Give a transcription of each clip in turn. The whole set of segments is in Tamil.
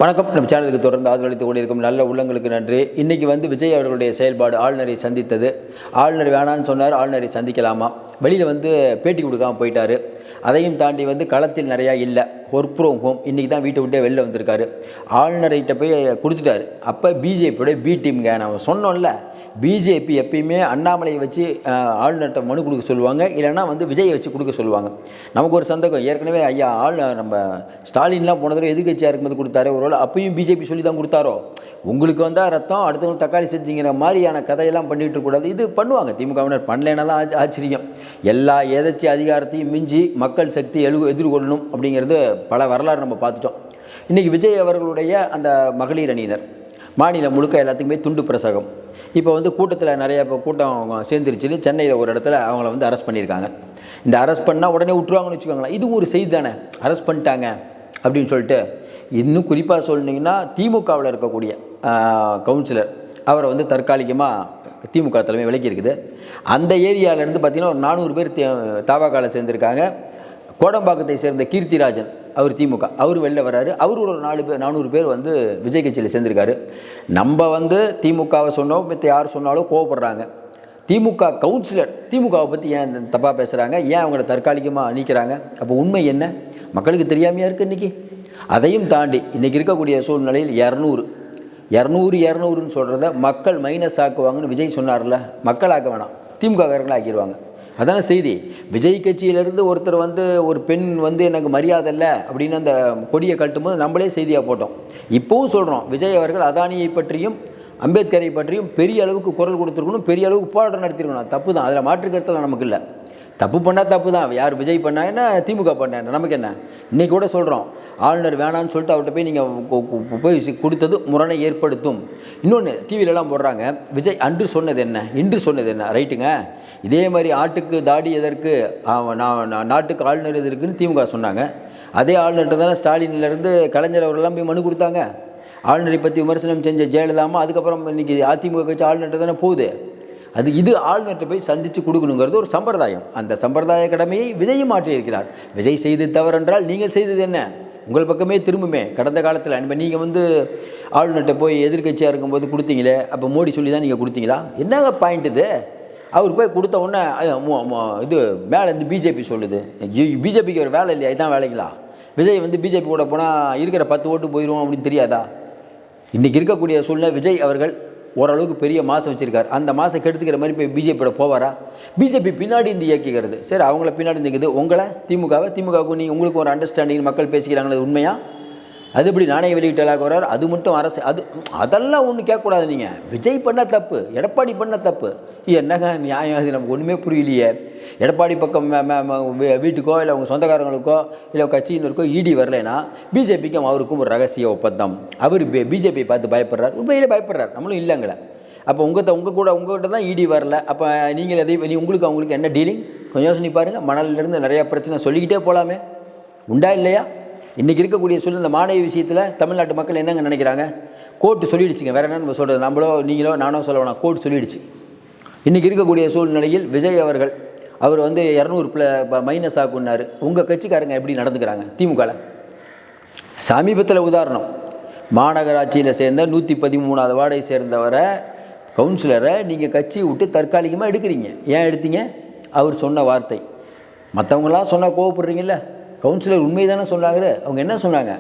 வணக்கம். நம்ம சேனலுக்கு தொடர்ந்து ஆதரவளித்துக் கொண்டிருக்கும் நல்ல உள்ளங்களுக்கு நன்றி. இன்றைக்கி விஜய் அவர்களுடைய செயல்பாடு ஆளுநரை சந்தித்தது. ஆளுநர் வேணான்னு சொன்னார், ஆளுநரை சந்திக்கலாமா, வெளியில் பேட்டி கொடுக்காமல் போயிட்டார். அதையும் தாண்டி களத்தில் நிறையா இல்லை, ஒர்க் ஃப்ரம் ஹோம். இன்றைக்கி தான் வீட்டை விட்டே வெளில வந்திருக்காரு. ஆளுநர்கிட்ட போய் கொடுத்துட்டாரு. அப்போ பிஜேபியோட பி டீமுங்க, நான் சொன்னோம்ல, பிஜேபி எப்பயுமே அண்ணாமலையை வச்சு ஆளுநர்கிட்ட மனு கொடுக்க சொல்லுவாங்க, இல்லைனா விஜயை வச்சு கொடுக்க சொல்லுவாங்க. நமக்கு ஒரு சந்தேகம், ஏற்கனவே ஐயா நம்ம ஸ்டாலின்லாம் போன தடவை எதிர்கட்சியாக இருக்கும்போது கொடுத்தாரு, ஒருவேளை அப்பயும் பிஜேபி சொல்லி தான் கொடுத்தாரோ, உங்களுக்கு வந்தால் ரத்தம், அடுத்தவங்க தக்காளி செஞ்சுங்கிற மாதிரியான கதையெல்லாம் பண்ணிகிட்டு இருக்கக்கூடாது. இது பண்ணுவாங்க திமுகவினர், பண்ணலைன்னா தான் ஆச்சரியம். எல்லா எதிர்ச்சி அதிகாரத்தையும் மிஞ்சி மக்கள் சக்தி எதிர்கொள்ளணும் அப்படிங்கிறது பல வரலாறு நம்ம பார்த்துட்டோம். இன்றைக்கி விஜய் அவர்களுடைய அந்த மகளிர் அணியினர் மாநிலம் முழுக்க எல்லாத்துக்குமே துண்டு பிரசகம். இப்போ கூட்டத்தில் நிறைய கூட்டம் சேர்ந்துருச்சுன்னு சென்னையில் ஒரு இடத்துல அவங்கள அரெஸ்ட் பண்ணியிருக்காங்க. இந்த அரெஸ்ட் பண்ணால் உடனே விட்டுருவாங்கன்னு வச்சுக்கோங்களேன். இதுவும் ஒரு செய்தி தானே, அரெஸ்ட் பண்ணிட்டாங்க அப்படின்னு சொல்லிட்டு. இன்னும் குறிப்பாக சொன்னீங்கன்னா, திமுகவில் இருக்கக்கூடிய கவுன்சிலர் அவரை தற்காலிகமாக திமுக தலைமை விலக்கி இருக்குது. அந்த ஏரியாவிலேருந்து பார்த்திங்கன்னா ஒரு 400 பேர் தாவாக்காவில் சேர்ந்துருக்காங்க. கோடம்பாக்கத்தை சேர்ந்த கீர்த்திராஜன், அவர் திமுக, அவர் வெளில வராரு. அவர் ஒரு 400 பேர் விஜய் கட்சியில் சேர்ந்துருக்காரு. நம்ம திமுகவை சொன்னோம், மற்ற யார் சொன்னாலும் கோவப்படுறாங்க. திமுக கவுன்சிலர் திமுகவை பற்றி ஏன் தப்பாக பேசுகிறாங்க, ஏன் அவங்கள தற்காலிகமாக நீக்கிறாங்க? அப்போ உண்மை என்ன மக்களுக்கு தெரியாமையாக இருக்குது இன்றைக்கி. அதையும் தாண்டி இன்றைக்கி இருக்கக்கூடிய சூழ்நிலையில் 200ன்னு சொல்கிறத மக்கள் மைனஸ் ஆக்குவாங்கன்னு விஜய் சொன்னார்ல, மக்கள் ஆக்க வேணாம், திமுககாரங்களை ஆக்கிடுவாங்க. அதான செய்தி. விஜய் கட்சியிலேருந்து ஒருத்தர் ஒரு பெண் எனக்கு மரியாதை இல்லை அப்படின்னு அந்த கொடியை கட்டும்போது நம்மளே செய்தியாக போட்டோம். இப்போவும் சொல்கிறோம், விஜய் அவர்கள் அதானியை பற்றியும் அம்பேத்கரை பற்றியும் பெரிய அளவுக்கு குரல் கொடுத்துருக்கணும், பெரிய அளவுக்கு போராட்டம் நடத்திருக்கணும். தப்பு தான், அதில் மாற்று கருத்தில் நமக்கு இல்லை. தப்பு பண்ணால் தப்பு தான். யார் விஜய் பண்ணா என்ன, திமுக பண்ணா என்ன, நமக்கு என்ன? இன்றைக்கி கூட சொல்கிறோம், ஆளுநர் வேணான்னு சொல்லிட்டு அவர்கிட்ட போய் நீங்கள் போய் கொடுத்தது முரணை ஏற்படுத்தும். இன்னொன்று டிவிலெலாம் போடுறாங்க, விஜய் அன்று சொன்னது என்ன, இன்று சொன்னது என்ன. ரைட்டுங்க, இதே மாதிரி ஆட்டுக்கு தாடி எதற்கு, நாட்டுக்கு ஆளுநர் எதற்குன்னு திமுக சொன்னாங்க. அதே ஆளுநர்கிட்ட தானே ஸ்டாலின்லேருந்து கலைஞர் அவர்களெல்லாம் போய் மனு கொடுத்தாங்க. ஆளுநரை பற்றி விமர்சனம் செஞ்ச ஜெயலலிதாமா அதுக்கப்புறம் இன்றைக்கி அதிமுக கட்சி ஆளுநர்கிட்ட தானே போகுது. இது ஆளுநர்கிட்ட போய் சந்தித்து கொடுக்கணுங்கிறது ஒரு சம்பிரதாயம். அந்த சம்பிரதாய கடமையை விஜய் மாற்றியிருக்கிறார். விஜய் செய்து தவறென்றால் நீங்கள் செய்தது என்ன, உங்கள் பக்கமே திரும்புமே. கடந்த காலத்தில் இப்போ நீங்கள் ஆளுநர்கிட்ட போய் எதிர்கட்சியாக இருக்கும்போது கொடுத்தீங்களே, அப்போ மோடி சொல்லி தான் நீங்கள் கொடுத்தீங்களா? என்னங்க பாயிண்ட் இது? அவர் போய் கொடுத்த உடனே இது மேலே பிஜேபி சொல்லுது. பிஜேபிக்கு ஒரு வேலை இல்லையா? இதுதான் வேலைங்களா? விஜய் பிஜேபி கூட போனால் இருக்கிற 10 ஓட்டு போயிடும் அப்படின்னு தெரியாதா? இன்றைக்கி இருக்கக்கூடிய சூழ்நிலை, விஜய் அவர்கள் ஓரளவுக்கு பெரிய மாதம் வச்சுருக்கார். அந்த மாதம் கெடுத்துக்கிற மாதிரி போய் பிஜேபியோட போவாரா? பிஜேபி பின்னாடி இயக்கிக்கிறது. சரி, அவங்கள பின்னாடி இருக்குது, உங்களை திமுகவுக்கு நீங்கள் உங்களுக்கு ஒரு அண்டர்ஸ்டாண்டிங் மக்கள் பேசிக்கிறாங்களே, உண்மையா? அது எப்படி நாணய வெளியிட்டலாக வர்றார்? அது மட்டும் அரசு, அதெல்லாம் ஒன்றும் கேட்கக்கூடாது. நீங்கள் விஜய் பண்ண தப்பு, எடப்பாடி பண்ண தப்பு. என்னங்க நியாயம்? அது நமக்கு ஒன்றுமே புரியலையே. எடப்பாடி பக்கம் வீட்டுக்கோ இல்லை அவங்க சொந்தக்காரங்களுக்கோ இல்லை கட்சியினருக்கோ இடி வரலைன்னா பிஜேபிக்கும் அவருக்கும் ஒரு ரகசிய ஒப்பந்தம். அவர் பிஜேபியை பார்த்து பயப்படுறார், உண்மையிலே பயப்படுறார், நம்மளும் இல்லைங்களே. அப்போ உங்கள்கிட்ட தான் இடி வரல. அப்போ நீங்கள் உங்களுக்கு அவங்களுக்கு என்ன டீலிங்? கொஞ்சம் யோசனை பாருங்கள். மணலிலிருந்து நிறையா பிரச்சனை சொல்லிக்கிட்டே போகலாமே, உண்டா இல்லையா? இன்றைக்கி இருக்கக்கூடிய சூழ்நிலை, இந்த மாணவி விஷயத்தில் தமிழ்நாட்டு மக்கள் என்னங்க நினைக்கிறாங்க? கோர்ட்டு சொல்லிடுச்சுங்க, வேறு என்ன நம்ம சொல்கிறது? நம்மளோ நீங்களோ நானோ சொல்ல வேணாம், கோர்ட்டு சொல்லிடுச்சு. இன்றைக்கி இருக்கக்கூடிய சூழ்நிலையில் விஜய் அவர்கள் அவர் 200 மைனஸ் ஆக்குன்னாரு. உங்கள் கட்சிக்காரங்க எப்படி நடந்துக்கிறாங்க திமுகவில்? சமீபத்தில் உதாரணம், மாநகராட்சியில் சேர்ந்த 113வது வார்டை சேர்ந்தவரை கவுன்சிலரை நீங்கள் கட்சியை விட்டு தற்காலிகமாக எடுக்கிறீங்க. ஏன் எடுத்தீங்க? அவர் சொன்ன வார்த்தை. மற்றவங்களாம் சொன்னால் கோவப்படுறீங்கல்ல, கவுன்சிலர் உண்மை தானே சொன்னாங்க. அவங்க என்ன சொன்னாங்க?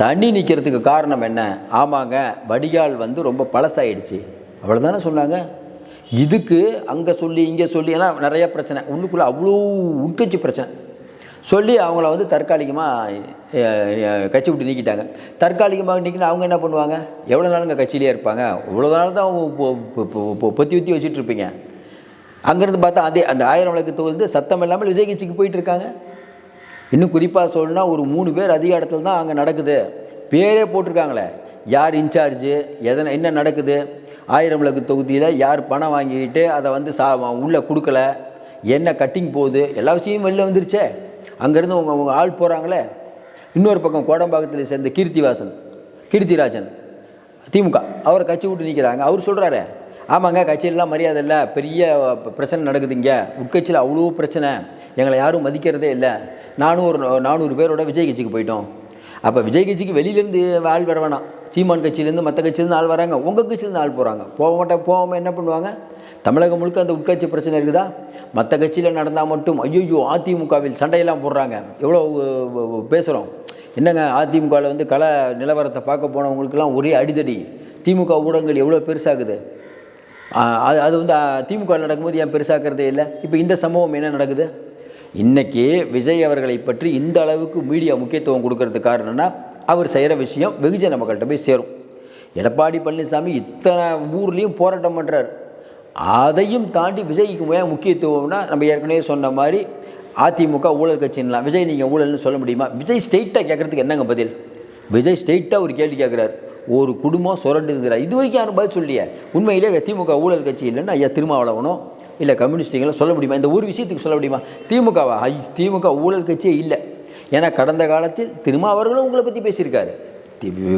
தண்ணி நிற்கிறதுக்கு காரணம் என்ன? ஆமாங்க, வடிகால் ரொம்ப பழசாயிடுச்சு, அவ்வளோதானே சொன்னாங்க. இதுக்கு அங்கே சொல்லி இங்கே சொல்லி, ஏன்னா நிறையா பிரச்சனை உள்ளுக்குள்ளே, அவ்வளோ உட்கட்சி பிரச்சனை சொல்லி அவங்கள தற்காலிகமாக கட்சி விட்டு நீக்கிட்டாங்க. தற்காலிகமாக நீக்கினா அவங்க என்ன பண்ணுவாங்க? எவ்வளோ நாளுங்க கட்சியிலே இருப்பாங்க? இவ்வளோ நாள் தான் பொத்தி ஊற்றி வச்சுட்டு இருப்பீங்க. அங்கேருந்து பார்த்தா அந்த 1000 விளக்கு தொகுதி சத்தம் இல்லாமல் விஜய் கட்சிக்கு போயிட்டுருக்காங்க. இன்னும் குறிப்பாக சொல்லணும்னா ஒரு 3 பேர் அதிக இடத்துல தான் அங்கே நடக்குது. பேரே போட்டிருக்காங்களே, யார் இன்சார்ஜு, என்ன நடக்குது, 1000 விளக்கு தொகுதியில் யார் பணம் வாங்கிக்கிட்டு அதை உள்ளே கொடுக்கல, என்ன கட்டிங் போகுது, எல்லா விஷயமும் வெளில வந்துருச்சே. அங்கேருந்து உங்கள் ஆள் போகிறாங்களே. இன்னொரு பக்கம் கோடம்பாக்கத்தில் சேர்ந்த கீர்த்திராஜன் திமுக, அவரை கட்சி விட்டு நிற்கிறாங்க. அவர் சொல்கிறாரு, ஆமாங்க கட்சியிலலாம் மரியாதை இல்லை, பெரிய பிரச்சனை நடக்குதுங்க, உட்கட்சியில் அவ்வளோ பிரச்சனை, எங்களை யாரும் மதிக்கிறதே இல்லை, நானும் ஒரு 400 பேரோட விஜய் கட்சிக்கு போயிட்டோம். அப்போ விஜய் கட்சிக்கு வெளியிலேருந்து ஆள் வர வேணாம். சீமான் கட்சியிலேருந்து மற்ற கட்சியிலேருந்து ஆள் வராங்க, உங்கள் கட்சியிலேருந்து ஆள் போகிறாங்க. போகாமல் என்ன பண்ணுவாங்க? தமிழகம் முழுக்க அந்த உட்கட்சி பிரச்சனை இருக்குதா? மற்ற கட்சியில் நடந்தால் மட்டும் ஐயோ அதிமுகவில் சண்டையெல்லாம் போடுறாங்க. எவ்வளோ பேசுகிறோம். என்னங்க அதிமுகவில் வந்து கல நிலவரத்தை பார்க்க போனவங்களுக்கெல்லாம் ஒரே அடிதடி. திமுக ஊடகங்கள் எவ்வளோ பெருசாகுது. அது வந்து திமுக நடக்கும்போது ஏன் பெருசாக்கிறதே இல்லை? இப்போ இந்த சம்பவம் என்ன நடக்குது? இன்றைக்கி விஜய் அவர்களை பற்றி இந்த அளவுக்கு மீடியா முக்கியத்துவம் கொடுக்கறதுக்கு காரணம்னா அவர் செய்கிற விஷயம் வெகுஜன மக்கள்கிட்ட போய் சேரும். எடப்பாடி பழனிசாமி இத்தனை ஊர்லேயும் போராட்டம் பண்ணுறார். அதையும் தாண்டி விஜய்க்கு முக்கியத்துவம்னா நம்ம ஏற்கனவே சொன்ன மாதிரி அதிமுக ஊழல் கட்சின்லாம். விஜய் நீங்கள் ஊழல்னு சொல்ல முடியுமா? விஜய் ஸ்ட்ரெயிட்டாக கேட்குறதுக்கு என்னங்க பதில்? விஜய் ஸ்ட்ரெயிட்டாக ஒரு கேள்வி கேட்குறாரு. ஒரு குடும்பம் சுரண்டுங்கிறார். இது வரைக்கும் யாரும் பதில் சொல்லியே. உண்மையிலே திமுக ஊழல் கட்சி இல்லைன்னா ஐயா திருமாவளவனோ இல்லை கம்யூனிஸ்ட்டுங்களும் சொல்ல முடியுமா? இந்த ஒரு விஷயத்துக்கு சொல்ல முடியுமா? திமுகவா? திமுக ஊழல் கட்சியே இல்லை. ஏன்னா கடந்த காலத்தில் திருமாவர்களும் உங்களை பற்றி பேசியிருக்காரு,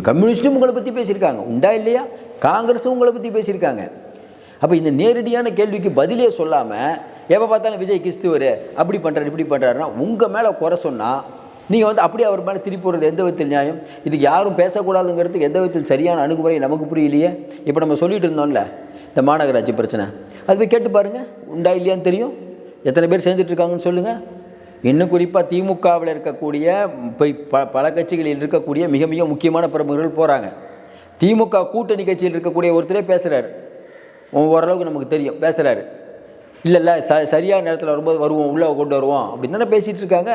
கம்யூனிஸ்ட்டும் உங்களை பற்றி பேசியிருக்காங்க, உண்டா இல்லையா? காங்கிரஸும் உங்களை பற்றி பேசியிருக்காங்க. அப்போ இந்த நேரடியான கேள்விக்கு பதிலே சொல்லாமல் எப்போ பார்த்தாலும் விஜய் கிறிஸ்துவர் அப்படி பண்ணுறாரு இப்படி பண்ணுறாருன்னா உங்கள் மேலே குறை சொன்னால் நீங்கள் வந்து அப்படியே அவர் மேலே திருப்பி போடுறது எந்த விதத்தில் நியாயம்? இதுக்கு யாரும் பேசக்கூடாதுங்கிறதுக்கு எந்த விதத்தில் சரியான அணுகுமுறை நமக்கு புரியலையே. இப்போ நம்ம சொல்லிட்டு இருந்தோம்ல இந்த மாநகராட்சி பிரச்சனை, அது போய் கேட்டு பாருங்கள், உண்டா இல்லையான்னு தெரியும். எத்தனை பேர் சேர்ந்துட்டுருக்காங்கன்னு சொல்லுங்கள். இன்னும் குறிப்பாக திமுகவில் இருக்கக்கூடிய பல கட்சிகளில் இருக்கக்கூடிய மிக மிக முக்கியமான பிரமுகர்கள் போகிறாங்க. திமுக கூட்டணி கட்சியில் இருக்கக்கூடிய ஒருத்தரே பேசுகிறார், ஓரளவுக்கு நமக்கு தெரியும், பேசுகிறாரு. இல்லை சரியான நேரத்தில் வரும்போது வருவோம், உள்ளே கொண்டு வருவோம் அப்படின்னு தானே பேசிகிட்டு இருக்காங்க.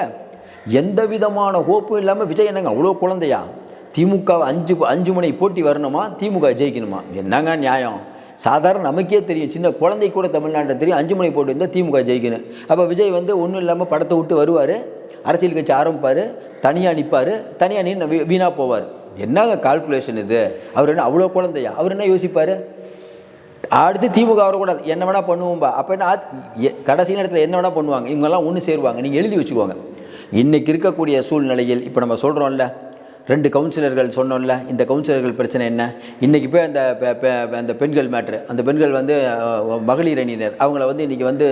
எந்த விதமான ஹோப்பும் இல்லாமல் விஜய் என்னங்க அவ்வளோ குழந்தையா? திமுக 5 முனை போட்டி வரணுமா, திமுக ஜெயிக்கணுமா? என்னங்க நியாயம்? சாதாரண நமக்கே தெரியும், சின்ன குழந்தை கூட தமிழ்நாட்டில் தெரியும் 5 முனை போட்டு இருந்தால் திமுக ஜெயிக்கணும். அப்போ விஜய் வந்து ஒன்றும் இல்லாமல் படத்தை விட்டு வருவார், அரசியல் கட்சி ஆரம்பிப்பார், தனியாக நிற்பார், தனியாக நின்று வீணாக போவார். என்னங்க கால்குலேஷன் இது? அவர் என்ன அவ்வளோ குழந்தையா? அவர் என்ன யோசிப்பார்? அடுத்து திமுக வரக்கூடாது, என்ன வேணால் பண்ணுவோம்பா. அப்போ என்ன கடைசி நேரத்தில் என்ன வேணால் பண்ணுவாங்க, இவங்கெல்லாம் ஒன்று சேருவாங்க. நீங்கள் எழுதி வச்சுக்கோங்க. இன்றைக்கி இருக்கக்கூடிய சூழ்நிலையில் இப்போ நம்ம சொல்கிறோம்ல 2 கவுன்சிலர்கள் சொன்னோம்ல, இந்த கவுன்சிலர்கள் பிரச்சனை என்ன? இன்றைக்கி போய் அந்த பெண்கள் மேட்ரு, அந்த பெண்கள் வந்து மகளிர் அணியினர் அவங்கள வந்து இன்றைக்கி வந்து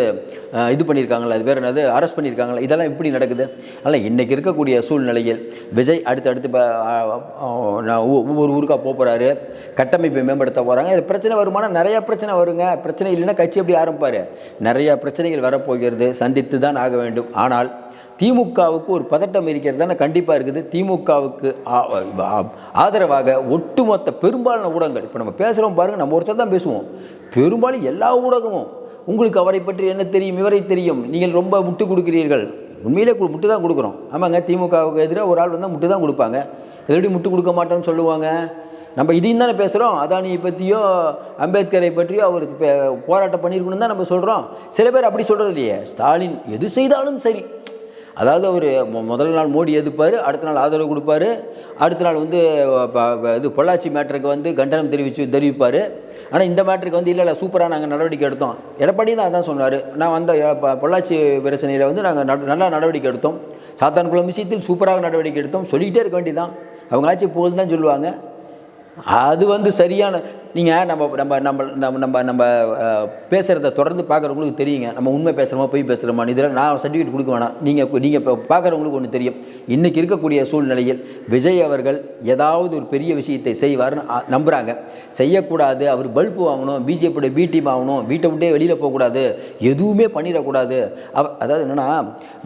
இது பண்ணியிருக்காங்களா, அது வேறு என்னது அரெஸ்ட் பண்ணியிருக்காங்களா, இதெல்லாம் இப்படி நடக்குது. அதனால் இன்றைக்கி இருக்கக்கூடிய சூழ்நிலையில் விஜய் அடுத்து ஒவ்வொரு ஊருக்காக போகிறாரு, கட்டமைப்பை மேம்படுத்த போகிறாங்க. இது பிரச்சனை வருமானா நிறையா பிரச்சனை வருங்க. பிரச்சனை இல்லைன்னா கட்சி எப்படி ஆரம்பிப்பார்? நிறையா பிரச்சனைகள் வரப்போகிறது, சந்தித்து தான் ஆக வேண்டும். ஆனால் திமுகவுக்கு ஒரு பதட்டம் இருக்கிறது தானே கண்டிப்பாக இருக்குது. திமுகவுக்கு ஆதரவாக ஒட்டுமொத்த பெரும்பாலான ஊடகங்கள், இப்போ நம்ம பேசுகிறோம் பாருங்கள், நம்ம ஒருத்தர் தான் பேசுவோம், பெரும்பாலும் எல்லா ஊடகமும் உங்களுக்கு அவரை பற்றி என்ன தெரியும், இவரை தெரியும், நீங்கள் ரொம்ப முட்டு கொடுக்கிறீர்கள். உண்மையிலே முட்டு தான் கொடுக்குறோம். ஆமாங்க, திமுகவுக்கு எதிராக ஒரு ஆள் வந்தால் முட்டு தான் கொடுப்பாங்க. எப்படி முட்டு கொடுக்க மாட்டோம்னு சொல்லுவாங்க? நம்ம இதையும் தானே பேசுகிறோம். அதானியை பற்றியோ அம்பேத்கரை பற்றியோ அவர் போராட்டம் பண்ணியிருக்கணும் தான் நம்ம சொல்கிறோம். சில பேர் அப்படி சொல்கிறது இல்லையே. ஸ்டாலின் எது செய்தாலும் சரி, அதாவது அவர் முதல் நாள் மோடி எதிர்ப்பார், அடுத்த நாள் ஆதரவு கொடுப்பார், அடுத்த நாள் வந்து இது பொள்ளாச்சி மேட்டருக்கு வந்து கண்டனம் தெரிவிப்பார். ஆனால் இந்த மேட்டருக்கு வந்து இல்லை சூப்பராக நாங்கள் நடவடிக்கை எடுத்தோம். எடப்பாடி தான் அதான் சொன்னார், நான் வந்த பொள்ளாச்சி பிரச்சனையில் வந்து நாங்கள் நல்லா நடவடிக்கை எடுத்தோம், சாத்தான்குளம் விஷயத்தில் சூப்பராக நடவடிக்கை எடுத்தோம், சொல்லிக்கிட்டே இருக்க வேண்டியதான். அவங்க ஆட்சி போகுது தான் சொல்லுவாங்க. அது வந்து சரியான நீங்கள் நம்ம நம்ம நம்ம நம்ம நம்ம நம்ம பேசுகிறத தொடர்ந்து பார்க்குறவங்களுக்கு தெரியுங்க, நம்ம உண்மை பேசுகிறோமா பொய் பேசுகிறோமா. இதில் நான் சர்டிஃபிகேட் கொடுக்க வேணாம். நீங்கள் இப்போ பார்க்குறவங்களுக்கு ஒன்று தெரியும். இன்றைக்கி இருக்கக்கூடிய சூழ்நிலையில் விஜய் அவர்கள் ஏதாவது ஒரு பெரிய விஷயத்தை செய்வார்னு நம்புகிறாங்க. செய்யக்கூடாது, அவர் பல்பு வாங்கணும், பிஜேபியோட பி டீம் ஆகணும், வீட்டை விட்டே வெளியில் போகக்கூடாது, எதுவுமே பண்ணிடக்கூடாது. அதாவது என்னென்னா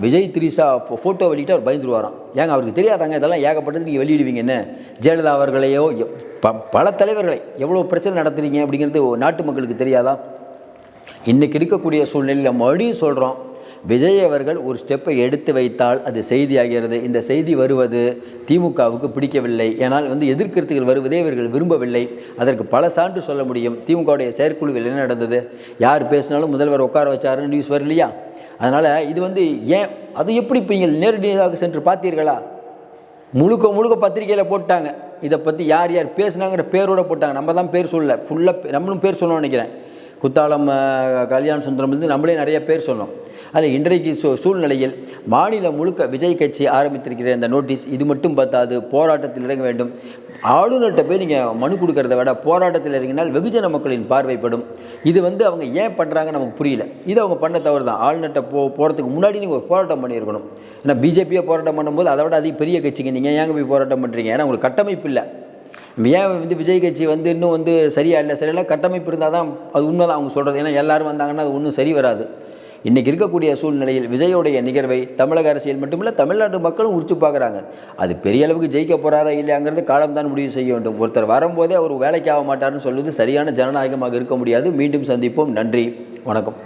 விஜய் திரிஷா ஃபோட்டோ வெளியிட்டு அவர் பயந்துருவாராம். ஏங்க அவருக்கு தெரியாதாங்க இதெல்லாம் ஏகப்பட்டது நீங்கள் வெளியிடுவீங்கன்னு. ஜெயலலிதா அவர்களையோ பல தலைவர்களை எவ்வளோ பிரச்சனை நடத்துறீங்க அப்படிங்கிறது நாட்டு மக்களுக்கு தெரியாதா? இன்றைக்கி இருக்கக்கூடிய சூழ்நிலையில் நம்ம மறுபடியும் சொல்கிறோம், விஜய் அவர்கள் ஒரு ஸ்டெப்பை எடுத்து வைத்தால் அது செய்தியாகிறது. இந்த செய்தி வருவது திமுகவுக்கு பிடிக்கவில்லை. ஏன்னால் வந்து எதிர்க்கருத்துகள் வருவதே இவர்கள் விரும்பவில்லை. அதற்கு பல சான்று சொல்ல முடியும். திமுகவுடைய செயற்குழுவில் என்ன நடந்தது, யார் பேசினாலும் முதல்வர் உட்கார வச்சாருன்னு நியூஸ் வரலையா? அதனால் இது வந்து ஏன் அது எப்படி இப்போ நீங்கள் நேரடியாக சென்று பார்த்தீர்களா? முழுக்க பத்திரிகையில் போட்டாங்க. இதை பற்றி யார் யார் பேசுனாங்கிற பேரோடு போட்டாங்க. நம்ம தான் பேர் சொல்லலை, ஃபுல்லாக நம்மளும் பேர் சொல்லணும்னு நினைக்கிறேன். குத்தாலம் கல்யாண சுந்தரம் வந்து நம்மளே நிறைய பேர் சொன்னோம். அதில் இன்றைக்கு சூழ்நிலையில் மாநிலம் முழுக்க விஜய் கட்சி ஆரம்பித்திருக்கிற இந்த நோட்டீஸ் இது மட்டும் பத்தாது, போராட்டத்தில் இறங்க வேண்டும். ஆளுநர்கிட்ட போய் நீங்கள் மனு கொடுக்கறத விட போராட்டத்தில் இறங்கினால் வெகுஜன மக்களின் பார்வைப்படும். இது வந்து அவங்க ஏன் பண்ணுறாங்கன்னு நமக்கு புரியல. இது அவங்க பண்ண தவறு தான். ஆளுநர்கிட்ட போகிறதுக்கு முன்னாடி நீங்கள் ஒரு போராட்டம் பண்ணியிருக்கணும். ஏன்னா பிஜேபியை போராட்டம் பண்ணும்போது அதை விட அதிக பெரிய கட்சிங்க, நீங்கள் ஏங்க போய் போராட்டம் பண்ணுறீங்க? ஏன்னா உங்களுக்கு கட்டமைப்பு இல்லை. ஏன் வந்து விஜய் கட்சி வந்து இன்னும் வந்து சரியாக இல்லை, சரியில்லை. கட்டமைப்பு இருந்தால் தான் அது உண்மை தான் அவங்க சொல்கிறது. ஏன்னா எல்லோரும் வந்தாங்கன்னா அது ஒன்றும் சரி வராது. இன்றைக்கி இருக்கக்கூடிய சூழ்நிலையில் விஜயோடைய நிகழ்வை தமிழக அரசியல் மட்டுமில்லை, தமிழ்நாட்டு மக்களும் உரிச்சு பார்க்குறாங்க. அது பெரிய அளவுக்கு ஜெயிக்க போகிறாரா இல்லையாங்கிறது காலம்தான் முடிவு செய்ய வேண்டும். ஒருத்தர் வரும்போதே அவர் வேலைக்கு ஆக மாட்டார்னு சொல்வது சரியான ஜனநாயகமாக இருக்க முடியாது. மீண்டும் சந்திப்போம். நன்றி, வணக்கம்.